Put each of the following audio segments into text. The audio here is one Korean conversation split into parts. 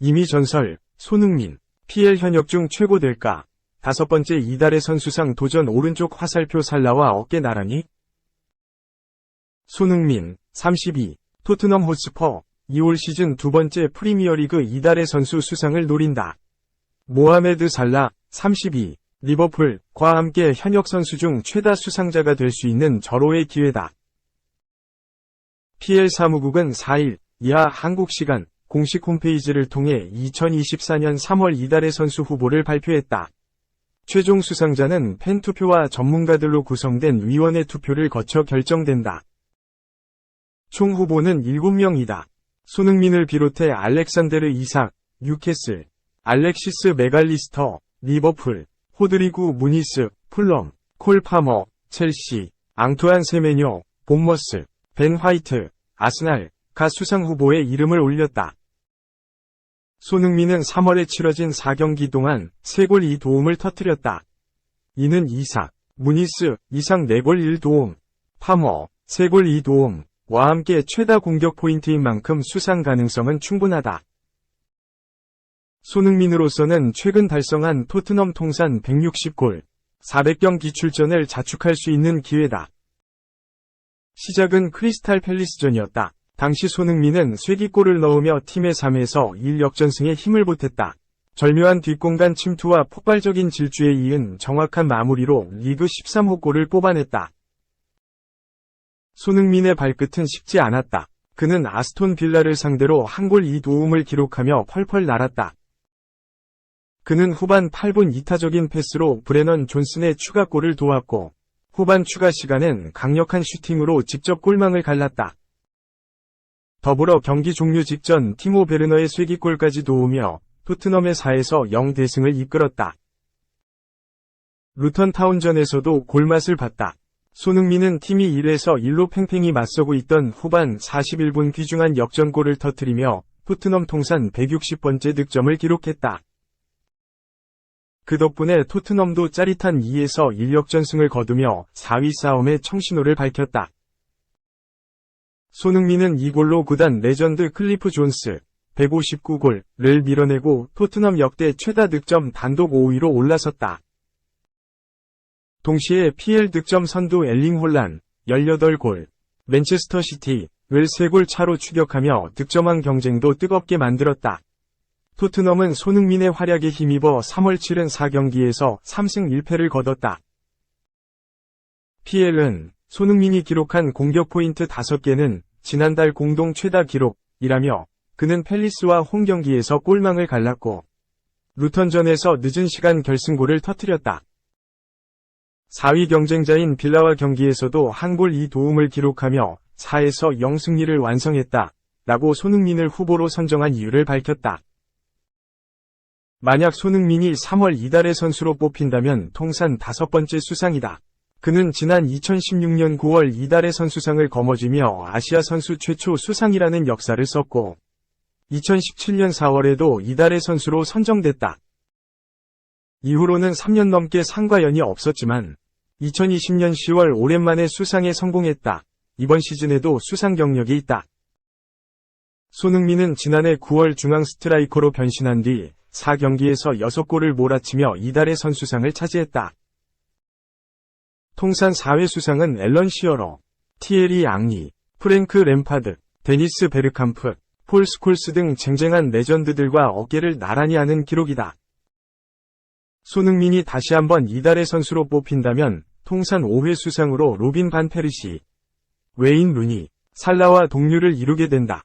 이미 전설, 손흥민, PL 현역 중 최고 될까? 5번째 이달의 선수상 도전 오른쪽 화살표 살라와 어깨 나란히? 손흥민, 32, 토트넘 호스퍼, 2월 시즌 2번째 프리미어리그 이달의 선수 수상을 노린다. 모하메드 살라, 32, 리버풀과 함께 현역 선수 중 최다 수상자가 될 수 있는 절호의 기회다. PL 사무국은 4일 이하 한국 시간 공식 홈페이지를 통해 2024년 3월 이달의 선수 후보를 발표했다. 최종 수상자는 팬투표와 전문가들로 구성된 위원회 투표를 거쳐 결정된다. 총 후보는 7명이다. 손흥민을 비롯해 알렉산데르 이삭, 뉴캐슬, 알렉시스 맥알리스터, 리버풀, 호드리구 무니스, 풀럼, 콜 파머, 첼시, 앙투안 세메뇨, 본머스, 벤 화이트, 아스날가 수상 후보에 이름을 올렸다. 손흥민은 3월에 치러진 4경기 동안 3골 2도움을 터뜨렸다. 이는 이삭, 무니스, 이상 4골 1도움, 파머, 3골 2도움과 함께 최다 공격 포인트인 만큼 수상 가능성은 충분하다. 손흥민으로서는 최근 달성한 토트넘 통산 160골, 400경기 출전을 자축할 수 있는 기회다. 시작은 크리스탈 팰리스전이었다. 당시 손흥민은 쐐기골을 넣으며 팀의 3에서 1 역전승에 힘을 보탰다. 절묘한 뒷공간 침투와 폭발적인 질주에 이은 정확한 마무리로 리그 13호 골을 뽑아냈다. 손흥민의 발끝은 식지 않았다. 그는 아스톤 빌라를 상대로 1골 2도움을 기록하며 펄펄 날았다. 그는 후반 8분 이타적인 패스로 브레넌 존슨의 추가골을 도왔고 후반 추가 시간엔 강력한 슈팅으로 직접 골망을 갈랐다. 더불어 경기 종료 직전 티모 베르너의 쐐기골까지 도우며 토트넘의 4에서 0 대승을 이끌었다. 루턴 타운전에서도 골맛을 봤다. 손흥민은 팀이 1에서 1로 팽팽히 맞서고 있던 후반 41분 귀중한 역전골을 터뜨리며 토트넘 통산 160번째 득점을 기록했다. 그 덕분에 토트넘도 짜릿한 2에서 1 역전승을 거두며 4위 싸움의 청신호를 밝혔다. 손흥민은 이 골로 구단 레전드 클리프 존스 159골을 밀어내고 토트넘 역대 최다 득점 단독 5위로 올라섰다. 동시에 PL 득점 선두 엘링 홀란 18골, 맨체스터 시티를 3골 차로 추격하며 득점왕 경쟁도 뜨겁게 만들었다. 토트넘은 손흥민의 활약에 힘입어 3월 7일 4경기에서 3승 1패를 거뒀다. PL은 손흥민이 기록한 공격 포인트 5개는 지난달 공동 최다 기록이라며 그는 팰리스와 홈경기에서 골망을 갈랐고 루턴전에서 늦은 시간 결승골을 터뜨렸다. 4위 경쟁자인 빌라와 경기에서도 1골 2도움을 기록하며 4에서 0 승리를 완성했다. 라고 손흥민을 후보로 선정한 이유를 밝혔다. 만약 손흥민이 3월 이달의 선수로 뽑힌다면 통산 5번째 수상이다. 그는 지난 2016년 9월 이달의 선수상을 거머쥐며 아시아 선수 최초 수상이라는 역사를 썼고 2017년 4월에도 이달의 선수로 선정됐다. 이후로는 3년 넘게 상과 연이 없었지만 2020년 10월 오랜만에 수상에 성공했다. 이번 시즌에도 수상 경력이 있다. 손흥민은 지난해 9월 중앙 스트라이커로 변신한 뒤 4경기에서 6골을 몰아치며 이달의 선수상을 차지했다. 통산 4회 수상은 앨런 시어러, 티에리 앙리, 프랭크 램파드, 데니스 베르캄프, 폴 스콜스 등 쟁쟁한 레전드들과 어깨를 나란히 하는 기록이다. 손흥민이 다시 한번 이달의 선수로 뽑힌다면 통산 5회 수상으로 로빈 반 페르시, 웨인 루니, 살라와 동률을 이루게 된다.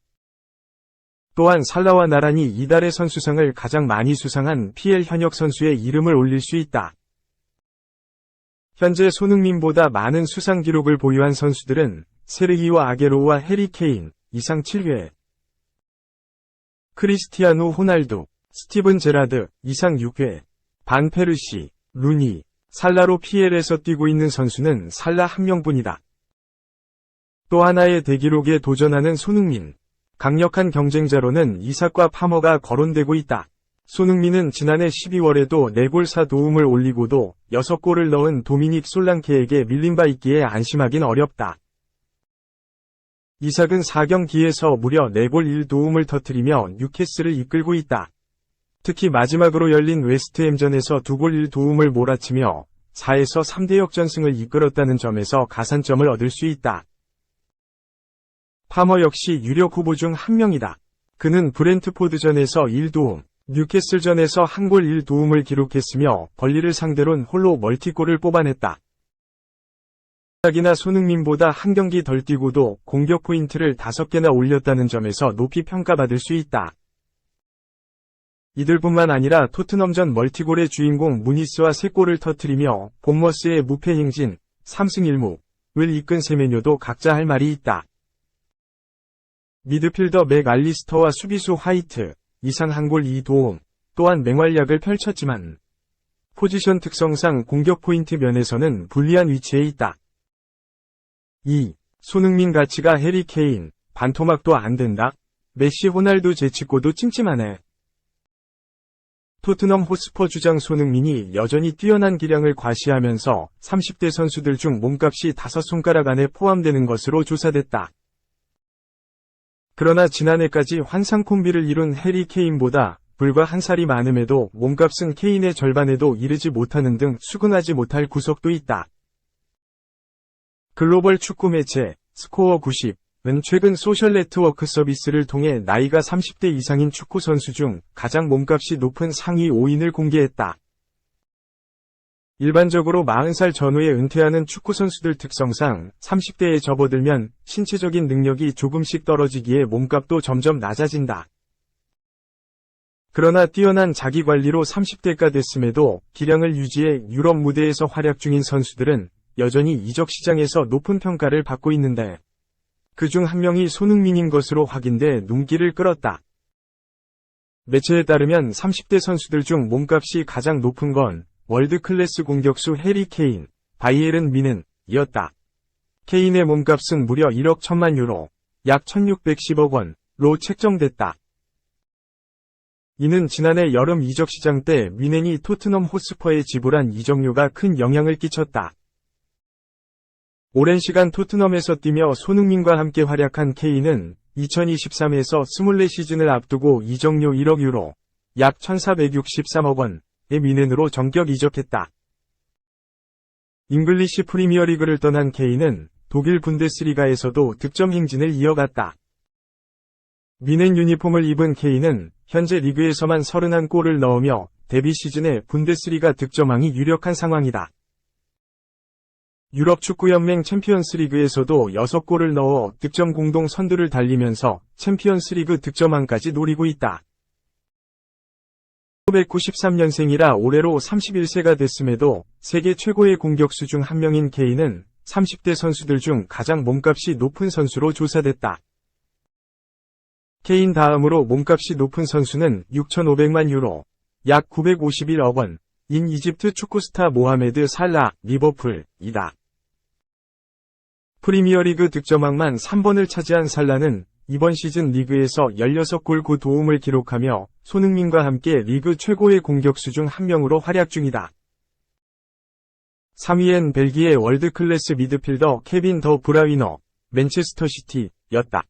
또한 살라와 나란히 이달의 선수상을 가장 많이 수상한 PL 현역 선수의 이름을 올릴 수 있다. 현재 손흥민보다 많은 수상 기록을 보유한 선수들은 세르히오 아게로와 해리 케인, 이상 7회, 크리스티아누 호날두, 스티븐 제라드, 이상 6회, 반 페르시, 루니, 살라로 PL에서 뛰고 있는 선수는 살라 한 명뿐이다. 또 하나의 대기록에 도전하는 손흥민. 강력한 경쟁자로는 이삭과 파머가 거론되고 있다. 손흥민은 지난해 12월에도 4골 4도움을 올리고도 6골을 넣은 도미닉 솔랑케에게 밀린 바 있기에 안심하긴 어렵다. 이삭은 4경기에서 무려 4골 1도움을 터뜨리며 뉴캐슬을 이끌고 있다. 특히 마지막으로 열린 웨스트햄전에서 2골 1도움을 몰아치며 4에서 3대 역전승을 이끌었다는 점에서 가산점을 얻을 수 있다. 파머 역시 유력 후보 중 한 명이다. 그는 브렌트포드전에서 1도움, 뉴캐슬전에서 1골 1도움을 기록했으며 벌리를 상대로는 홀로 멀티골을 뽑아냈다. 이삭이나 손흥민보다 한 경기 덜 뛰고도 공격 포인트를 5개나 올렸다는 점에서 높이 평가받을 수 있다. 이들뿐만 아니라 토트넘전 멀티골의 주인공 무니스와 3골을 터뜨리며 본머스의 무패 행진 3승 1무를 이끈 세메뇨도 각자 할 말이 있다. 미드필더 맥알리스터와 수비수 화이트, 이상 1골 2도움, 또한 맹활약을 펼쳤지만 포지션 특성상 공격 포인트 면에서는 불리한 위치에 있다. 2. 손흥민 가치가 해리 케인, 반토막도 안 된다. 메시 호날두 제치고도 찜찜하네. 토트넘 호스퍼 주장 손흥민이 여전히 뛰어난 기량을 과시하면서 30대 선수들 중 몸값이 5손가락 안에 포함되는 것으로 조사됐다. 그러나 지난해까지 환상 콤비를 이룬 해리 케인보다 불과 한 살이 많음에도 몸값은 케인의 절반에도 이르지 못하는 등 수긍하지 못할 구석도 있다. 글로벌 축구 매체 스코어 90은 최근 소셜 네트워크 서비스를 통해 나이가 30대 이상인 축구 선수 중 가장 몸값이 높은 상위 5인을 공개했다. 일반적으로 40살 전후에 은퇴하는 축구 선수들 특성상 30대에 접어들면 신체적인 능력이 조금씩 떨어지기에 몸값도 점점 낮아진다. 그러나 뛰어난 자기관리로 30대가 됐음에도 기량을 유지해 유럽 무대에서 활약 중인 선수들은 여전히 이적 시장에서 높은 평가를 받고 있는데 그중 한 명이 손흥민인 것으로 확인돼 눈길을 끌었다. 매체에 따르면 30대 선수들 중 몸값이 가장 높은 건 월드클래스 공격수 해리 케인, 바이에른 뮌헨 이었다. 케인의 몸값은 무려 1억 1천만 유로, 약 1610억 원로 책정됐다. 이는 지난해 여름 이적 시장 때 뮌헨이 토트넘 호스퍼에 지불한 이적료가 큰 영향을 끼쳤다. 오랜 시간 토트넘에서 뛰며 손흥민과 함께 활약한 케인은 2023에서 24시즌을 앞두고 이적료 1억 유로, 약 1463억 원의 뮌헨으로 전격 이적했다. 잉글리시 프리미어리그를 떠난 케인은 독일 분데스리가에서도 득점 행진을 이어갔다. 뮌헨 유니폼을 입은 케인은 현재 리그에서만 31골을 넣으며 데뷔 시즌에 분데스리가 득점왕이 유력한 상황이다. 유럽 축구연맹 챔피언스리그에서도 6골을 넣어 득점 공동 선두를 달리면서 챔피언스리그 득점왕까지 노리고 있다. 1993년생이라 올해로 31세가 됐음에도 세계 최고의 공격수 중 한 명인 케인은 30대 선수들 중 가장 몸값이 높은 선수로 조사됐다. 케인 다음으로 몸값이 높은 선수는 6,500만 유로, 약 951억 원인 이집트 축구스타 모하메드 살라, 리버풀이다. 프리미어리그 득점왕만 3번을 차지한 살라는 이번 시즌 리그에서 16골 9도움을 기록하며 손흥민과 함께 리그 최고의 공격수 중 한 명으로 활약 중이다. 3위엔 벨기에 월드클래스 미드필더 케빈 더 브라위너, 맨체스터 시티였다.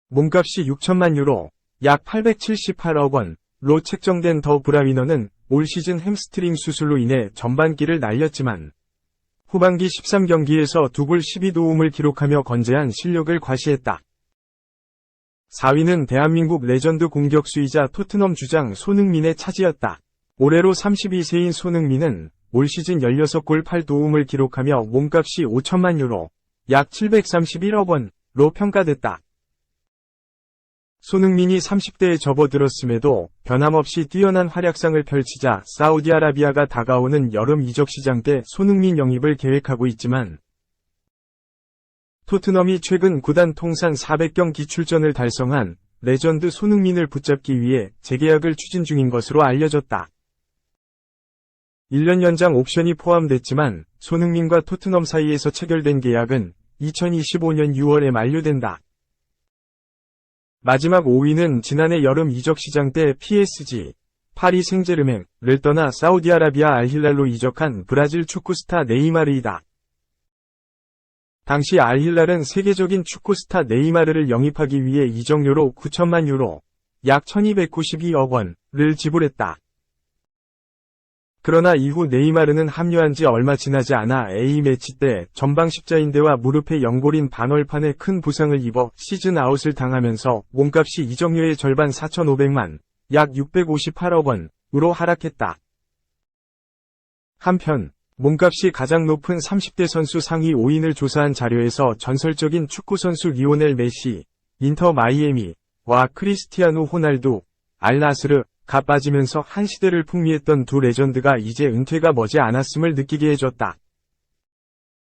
몸값이 6천만 유로, 약 878억 원로 책정된 더 브라위너는 올 시즌 햄스트링 수술로 인해 전반기를 날렸지만 후반기 13경기에서 2골 12도움을 기록하며 건재한 실력을 과시했다. 4위는 대한민국 레전드 공격수이자 토트넘 주장 손흥민의 차지였다. 올해로 32세인 손흥민은 올 시즌 16골 8도움을 기록하며 몸값이 5천만 유로, 약 731억 원로 평가됐다. 손흥민이 30대에 접어들었음에도 변함없이 뛰어난 활약상을 펼치자 사우디아라비아가 다가오는 여름 이적 시장 때 손흥민 영입을 계획하고 있지만 토트넘이 최근 구단 통산 400경기 출전을 달성한 레전드 손흥민을 붙잡기 위해 재계약을 추진 중인 것으로 알려졌다. 1년 연장 옵션이 포함됐지만 손흥민과 토트넘 사이에서 체결된 계약은 2025년 6월에 만료된다. 마지막 5위는 지난해 여름 이적 시장 때 PSG, 파리 생제르맹을 떠나 사우디아라비아 알힐랄로 이적한 브라질 축구 스타 네이마르이다. 당시 알힐랄은 세계적인 축구 스타 네이마르를 영입하기 위해 이적료로 9천만 유로, 약 1292억 원을 지불했다. 그러나 이후 네이마르는 합류한 지 얼마 지나지 않아 A매치 때 전방 십자인대와 무릎의 연골인 반월판에 큰 부상을 입어 시즌 아웃을 당하면서 몸값이 이적료의 절반 4,500만, 약 658억 원으로 하락했다. 한편 몸값이 가장 높은 30대 선수 상위 5인을 조사한 자료에서 전설적인 축구선수 리오넬 메시, 인터 마이애미와 크리스티아누 호날두, 알나스르가 빠지면서 한 시대를 풍미했던 두 레전드가 이제 은퇴가 머지 않았음을 느끼게 해줬다.